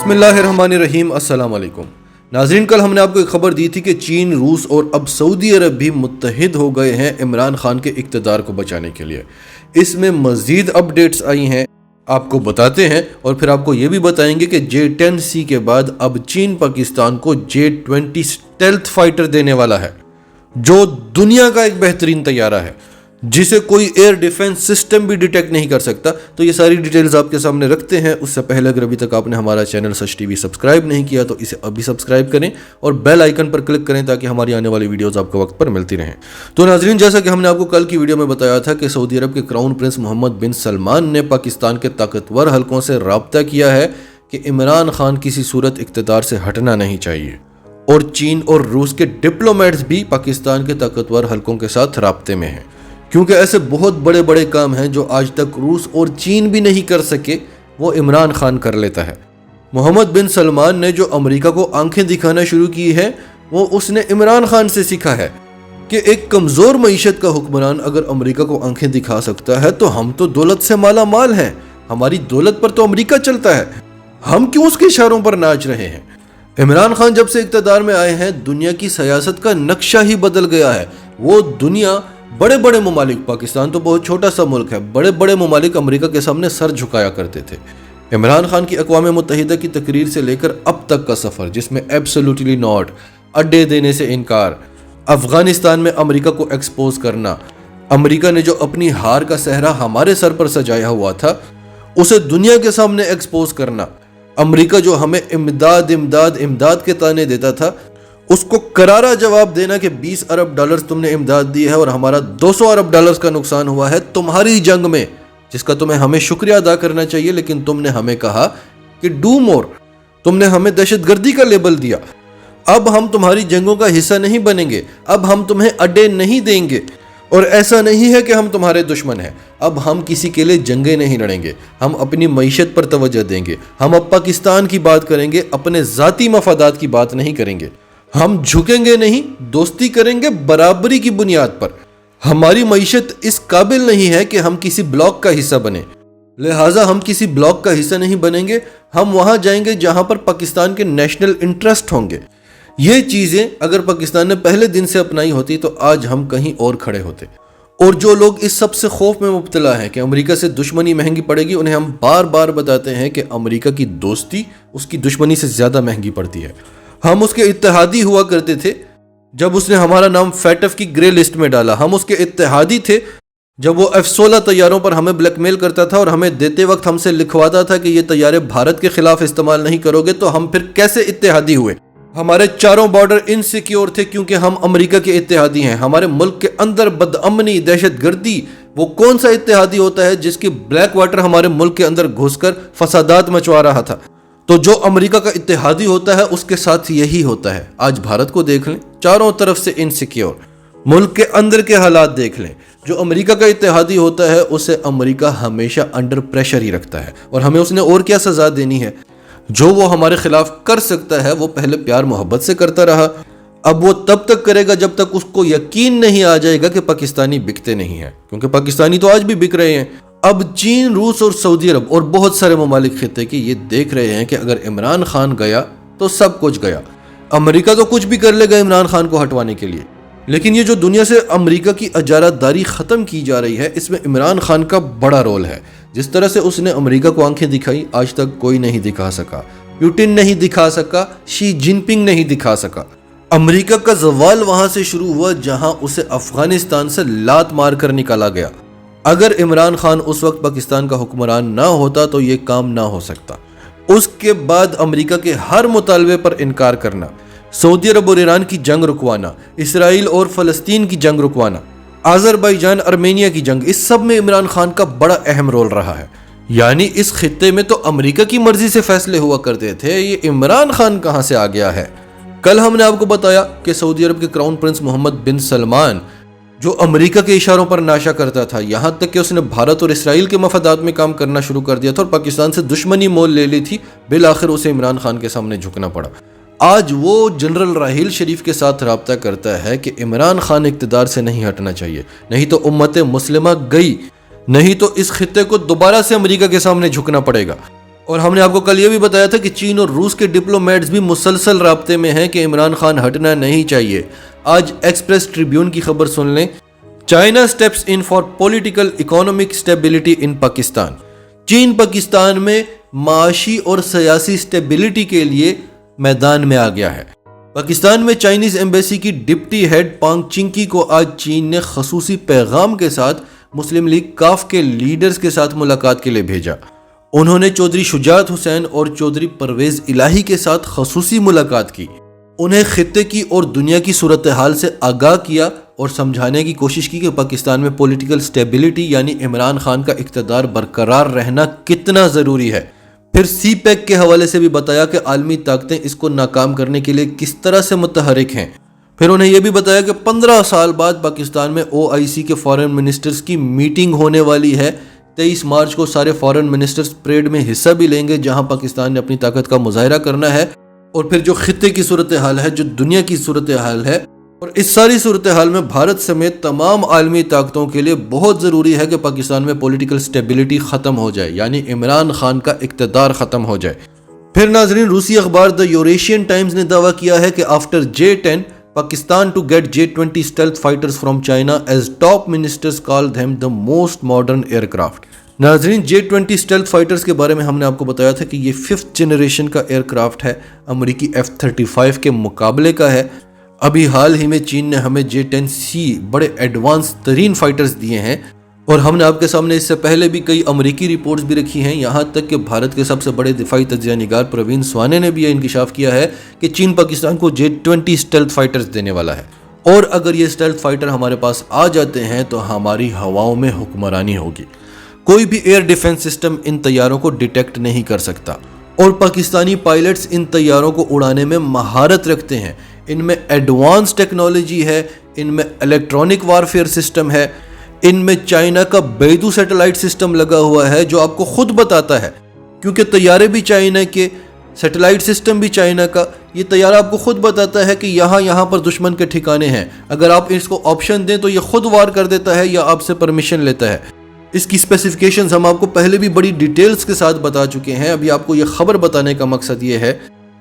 बिस्मिल्लाहिर्रहमानिर्रहीम। अस्सलाम वालेकुम नाज़रीन, कल हमने आपको एक खबर दी थी कि चीन, रूस और अब सऊदी अरब भी मुत्तहिद हो गए हैं इमरान खान के इक़्तिदार को बचाने के लिए। इसमें मज़ीद अपडेट्स आई हैं, आपको बताते हैं और फिर आपको ये भी बताएंगे कि J-10C के बाद अब चीन पाकिस्तान को J-20 स्टेल्थ फाइटर देने वाला है, जो दुनिया का एक बेहतरीन तैयारा है जिसे कोई एयर डिफेंस सिस्टम भी डिटेक्ट नहीं कर सकता। तो ये सारी डिटेल्स आपके सामने रखते हैं। उससे पहले अगर अभी तक आपने हमारा चैनल सच टीवी सब्सक्राइब नहीं किया तो इसे अभी सब्सक्राइब करें और बेल आइकन पर क्लिक करें ताकि हमारी आने वाली वीडियोस आपको वक्त पर मिलती रहें। तो नाज़रीन, जैसा कि हमने आपको कल की वीडियो में बताया था कि सऊदी अरब के क्राउन प्रिंस मोहम्मद बिन सलमान ने पाकिस्तान के ताकतवर हलकों से राब्ता किया है कि इमरान खान किसी सूरत इक़्तिदार से हटना नहीं चाहिए, और चीन और रूस के डिप्लोमेट्स भी पाकिस्तान के ताकतवर हलकों के साथ राब्ते में हैं, क्योंकि ऐसे बहुत बड़े बड़े काम हैं जो आज तक रूस और चीन भी नहीं कर सके, वो इमरान खान कर लेता है। मोहम्मद बिन सलमान ने जो अमेरिका को आंखें दिखाना शुरू की है वो उसने इमरान खान से सीखा है कि एक कमज़ोर मईशत का हुक्मरान अगर अमेरिका को आंखें दिखा सकता है तो हम तो दौलत से माला माल हैं, हमारी दौलत पर तो अमेरिका चलता है, हम क्यों उसके इशारों पर नाच रहे हैं। इमरान खान जब से इक़्तिदार में आए हैं दुनिया की सियासत का नक्शा ही बदल गया है। वो दुनिया, बड़े बड़े ममालिक, पाकिस्तान तो बहुत छोटा सा मुल्क है, बड़े बड़े ममालिक अमेरिका के सामने सर झुकाया करते थे। इमरान खान की अक़वाम मुत्तहिदा की तकरीर से लेकर अब तक का सफ़र, जिसमें एब्सोल्युटली नॉट, अड्डे देने से इनकार, अफ़गानिस्तान में अमेरिका को एक्सपोज करना, अमेरिका ने जो अपनी हार का सहरा हमारे सर पर सजाया हुआ था उसे दुनिया के सामने एक्सपोज करना, अमेरिका जो हमें इमदाद इमदाद इमदाद के ताने देता था उसको करारा जवाब देना कि 20 अरब डॉलर्स तुमने इमदाद दी है और हमारा 200 अरब डॉलर्स का नुकसान हुआ है तुम्हारी जंग में, जिसका तुम्हें हमें शुक्रिया अदा करना चाहिए, लेकिन तुमने हमें कहा कि डू मोर, तुमने हमें दहशतगर्दी का लेबल दिया। अब हम तुम्हारी जंगों का हिस्सा नहीं बनेंगे, अब हम तुम्हें अड्डे नहीं देंगे, और ऐसा नहीं है कि हम तुम्हारे दुश्मन हैं, अब हम किसी के लिए जंगें नहीं लड़ेंगे, हम अपनी मईशत पर तवज्जो देंगे, हम अब पाकिस्तान की बात करेंगे, अपने ज़ाती मफादात की बात नहीं करेंगे, हम झुकेंगे नहीं, दोस्ती करेंगे बराबरी की बुनियाद पर। हमारी मईशत इस काबिल नहीं है कि हम किसी ब्लॉक का हिस्सा बने, लिहाजा हम किसी ब्लॉक का हिस्सा नहीं बनेंगे, हम वहां जाएंगे जहां पर पाकिस्तान के नेशनल इंटरेस्ट होंगे। ये चीज़ें अगर पाकिस्तान ने पहले दिन से अपनाई होती तो आज हम कहीं और खड़े होते। और जो लोग इस सब से खौफ में मुब्तला हैं कि अमेरिका से दुश्मनी महंगी पड़ेगी, उन्हें हम बार बार बताते हैं कि अमेरिका की दोस्ती उसकी दुश्मनी से ज़्यादा महंगी पड़ती है। हम उसके इत्तेहादी हुआ करते थे जब उसने हमारा नाम फैटफ की ग्रे लिस्ट में डाला, हम उसके इत्तेहादी थे जब वो F-16 तैयारों पर हमें ब्लैकमेल करता था और हमें देते वक्त हमसे लिखवाता था कि ये तैयारे भारत के खिलाफ इस्तेमाल नहीं करोगे, तो हम फिर कैसे इत्तेहादी हुए। हमारे चारों बॉर्डर इनसिक्योर थे क्योंकि हम अमेरिका के इत्तेहादी हैं। हमारे मुल्क के अंदर बदअमनी, दहशतगर्दी, वो कौन सा इत्तेहादी होता है जिसकी ब्लैक वाटर हमारे मुल्क के अंदर घुसकर फसादात मचवा रहा था। तो जो अमेरिका का इत्तेहादी होता है उसके साथ यही होता है। आज भारत को देख लें, चारों तरफ से इनसिक्योर, मुल्क के अंदर के हालात देख लें। जो अमेरिका का इत्तेहादी होता है उसे अमेरिका हमेशा अंडर प्रेशर ही रखता है, और हमें उसने और क्या सजा देनी है। जो वो हमारे खिलाफ कर सकता है वो पहले प्यार मोहब्बत से करता रहा, अब वो तब तक करेगा जब तक उसको यकीन नहीं आ जाएगा कि पाकिस्तानी बिकते नहीं हैं, क्योंकि पाकिस्तानी तो आज भी बिक रहे हैं। अब चीन, रूस और सऊदी अरब और बहुत सारे ममालिक खित्ते की ये देख रहे हैं कि अगर इमरान खान गया तो सब कुछ गया। अमेरिका तो कुछ भी कर लेगा इमरान खान को हटवाने के लिए, लेकिन ये जो दुनिया से अमेरिका की अजारादारी ख़त्म की जा रही है इसमें इमरान खान का बड़ा रोल है। जिस तरह से उसने अमेरिका को आंखें दिखाई आज तक कोई नहीं दिखा सका। पुतिन नहीं दिखा सका, शी जिनपिंग नहीं दिखा सका। अमेरिका का जवाल वहां से शुरू हुआ जहां उसे अफगानिस्तान से लात मार कर निकाला गया। अगर इमरान खान उस वक्त पाकिस्तान का हुक्मरान ना होता तो ये काम ना हो सकता। उसके बाद अमेरिका के हर मुतालबे पर इनकार करना, सऊदी अरब और ईरान की जंग रुकवाना, इसराइल और फ़लस्तीन की जंग रुकवाना, आज़रबाईजान आर्मेनिया की जंग, इस सब में इमरान खान का बड़ा अहम रोल रहा है। यानी इस खित्ते में तो अमेरिका की मर्जी से फैसले हुआ करते थे, ये इमरान खान कहाँ से आ गया है। कल हमने आपको बताया कि सऊदी अरब के क्राउन प्रिंस मोहम्मद बिन सलमान जो अमेरिका के इशारों पर नाशा करता था, यहाँ तक कि उसने भारत और इसराइल के मफादात में काम करना शुरू कर दिया था और पाकिस्तान से दुश्मनी मोल ले ली थी, बिल आखिर उसे इमरान खान के सामने झुकना पड़ा। आज वो जनरल राहील शरीफ के साथ राब्ता करता है कि इमरान खान इक़्तिदार से नहीं हटना चाहिए, नहीं तो उम्मत मुस्लिमा गई, नहीं तो इस खित्ते को दोबारा से अमेरिका के सामने झुकना पड़ेगा। اور ہم نے آپ کو کل یہ بھی بتایا تھا کہ چین اور روس کے ڈپلومیٹس بھی مسلسل رابطے میں ہیں کہ عمران خان ہٹنا نہیں چاہیے. آج ایکسپریس ٹریبیون کی خبر سن لیں. China steps in for political economic stability in Pakistan. چین پاکستان میں معاشی اور سیاسی سٹیبلٹی کے لیے میدان میں آ گیا ہے. پاکستان میں چائنیز ایمبیسی کی ڈپٹی ہیڈ پانگ چنکی کو آج چین نے خصوصی پیغام کے ساتھ مسلم لیگ کاف کے لیڈرز کے ساتھ ملاقات کے لیے بھیجا. انہوں نے چودھری شجاعت حسین اور چودھری پرویز الہی کے ساتھ خصوصی ملاقات کی. انہیں خطے کی اور دنیا کی صورتحال سے آگاہ کیا اور سمجھانے کی کوشش کی کہ پاکستان میں پولیٹیکل سٹیبلٹی یعنی عمران خان کا اقتدار برقرار رہنا کتنا ضروری ہے. پھر سی پیک کے حوالے سے بھی بتایا کہ عالمی طاقتیں اس کو ناکام کرنے کے لیے کس طرح سے متحرک ہیں. پھر انہیں یہ بھی بتایا کہ 15 سال بعد پاکستان میں OIC کے فارن منسٹرز کی میٹنگ ہونے والی ہے. 23 مارچ کو سارے فارن منسٹرز پریڈ میں حصہ بھی لیں گے جہاں پاکستان نے اپنی طاقت کا مظاہرہ کرنا ہے. اور پھر جو خطے کی صورتحال ہے، جو دنیا کی صورتحال ہے، اور اس ساری صورتحال میں بھارت سمیت تمام عالمی طاقتوں کے لیے بہت ضروری ہے کہ پاکستان میں پولیٹیکل سٹیبلٹی ختم ہو جائے، یعنی عمران خان کا اقتدار ختم ہو جائے. پھر ناظرین، روسی اخبار دی یوریشین ٹائمز نے دعویٰ کیا ہے کہ after J-10 Pakistan to get J-20 stealth fighters from China as top ministers call them the most modern aircraft. ناظرین، J-20 stealth fighters کے بارے میں ہم نے آپ کو بتایا تھا کہ یہ 5th جنریشن کا ایئر کرافٹ ہے، امریکی F-35 کے مقابلے کا ہے. ابھی حال ہی میں چین نے ہمیں J-10C بڑے ایڈوانس ترین فائٹرز دیے ہیں، اور ہم نے آپ کے سامنے اس سے پہلے بھی کئی امریکی رپورٹس بھی رکھی ہیں. یہاں تک کہ بھارت کے سب سے بڑے دفاعی تجزیہ نگار پروین سوانے نے بھی یہ انکشاف کیا ہے کہ چین پاکستان کو J-20 stealth fighters دینے والا ہے. اور اگر یہ stealth fighter ہمارے پاس آ جاتے ہیں تو ہماری ہواؤں میں حکمرانی ہوگی. کوئی بھی ایئر ڈیفنس سسٹم ان طیاروں کو ڈیٹیکٹ نہیں کر سکتا، اور پاکستانی پائلٹس ان طیاروں کو اڑانے میں مہارت رکھتے ہیں. ان میں ایڈوانس ٹیکنالوجی ہے، ان میں الیکٹرانک وارفیئر سسٹم ہے، ان میں چائنا کا بیدو سیٹلائٹ سسٹم لگا ہوا ہے جو آپ کو خود بتاتا ہے، کیونکہ طیارے بھی چائنا کے، سیٹلائٹ سسٹم بھی چائنا کا. یہ طیارہ آپ کو خود بتاتا ہے کہ یہاں پر دشمن کے ٹھکانے ہیں. اگر آپ اس کو آپشن دیں تو یہ خود وار کر دیتا ہے یا آپ سے پرمیشن لیتا ہے. اس کی اسپیسیفکیشنز ہم آپ کو پہلے بھی بڑی ڈیٹیلز کے ساتھ بتا چکے ہیں. ابھی آپ کو یہ خبر بتانے کا مقصد یہ ہے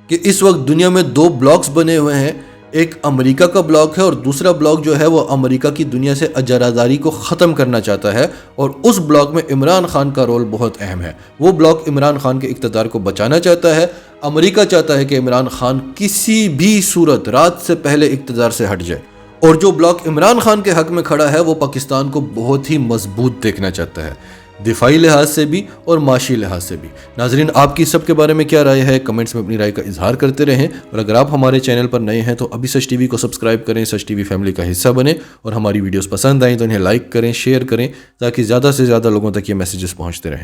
کہ اس وقت دنیا میں 2 بلاکس بنے ہوئے ہیں. ایک امریکہ کا بلاک ہے اور دوسرا بلاک جو ہے وہ امریکہ کی دنیا سے اجاراداری کو ختم کرنا چاہتا ہے، اور اس بلاک میں عمران خان کا رول بہت اہم ہے. وہ بلاک عمران خان کے اقتدار کو بچانا چاہتا ہے. امریکہ چاہتا ہے کہ عمران خان کسی بھی صورت رات سے پہلے اقتدار سے ہٹ جائے، اور جو بلاک عمران خان کے حق میں کھڑا ہے وہ پاکستان کو بہت ہی مضبوط دیکھنا چاہتا ہے، دفاعی لحاظ سے بھی اور معاشی لحاظ سے بھی. ناظرین، آپ کی سب کے بارے میں کیا رائے ہے؟ کمنٹس میں اپنی رائے کا اظہار کرتے رہیں، اور اگر آپ ہمارے چینل پر نئے ہیں تو ابھی سچ ٹی وی کو سبسکرائب کریں، سچ ٹی وی فیملی کا حصہ بنیں، اور ہماری ویڈیوز پسند آئیں تو انہیں لائک کریں، شیئر کریں، تاکہ زیادہ سے زیادہ لوگوں تک یہ میسیجز پہنچتے رہیں.